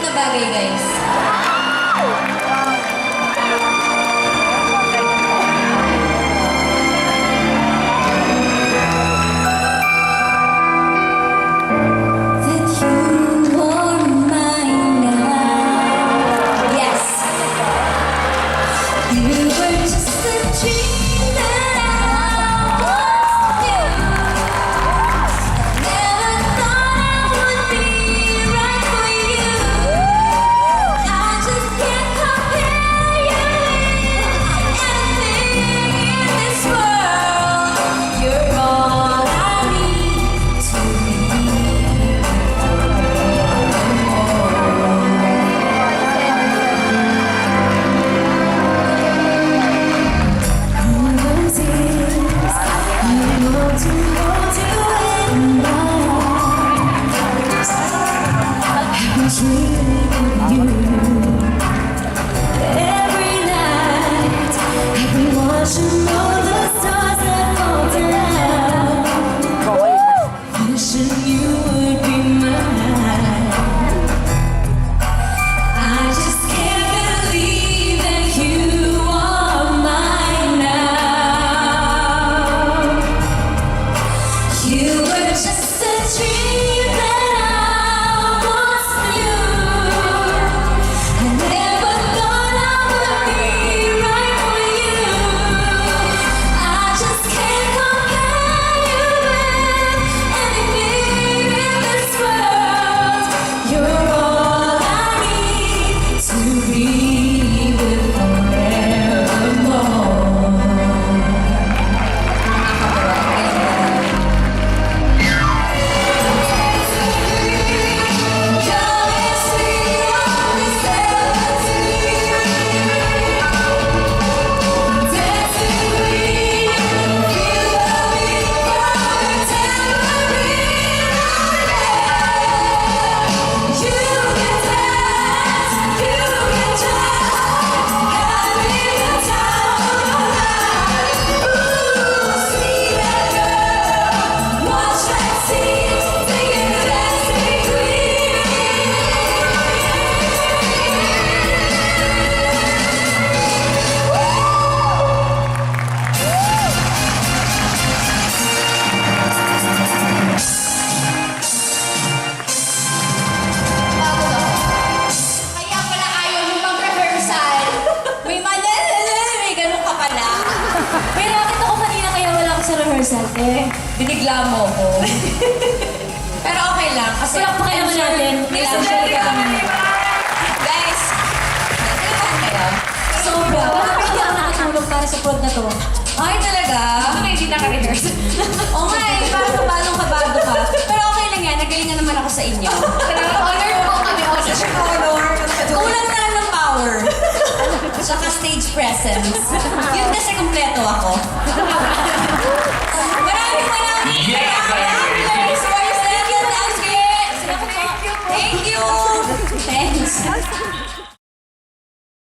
na bagay, guys. Binigla mo ko. Pero okay lang. Kasi wala pa kayo naman natin. Nilang ka kami. Guys, nagkakahan kayo? Sobra. Bakit hindi ako nakatulog para sa prod na to? Ay, talaga? Ako na hindi naka-rehearse. Oo nga eh, parang balong kabado ka. Pero okay lang yan, nagalingan naman ako sa inyo. Honor po kami. Kulang na lang ng power. Saka stage presence. Yun kasi kumpleto ako.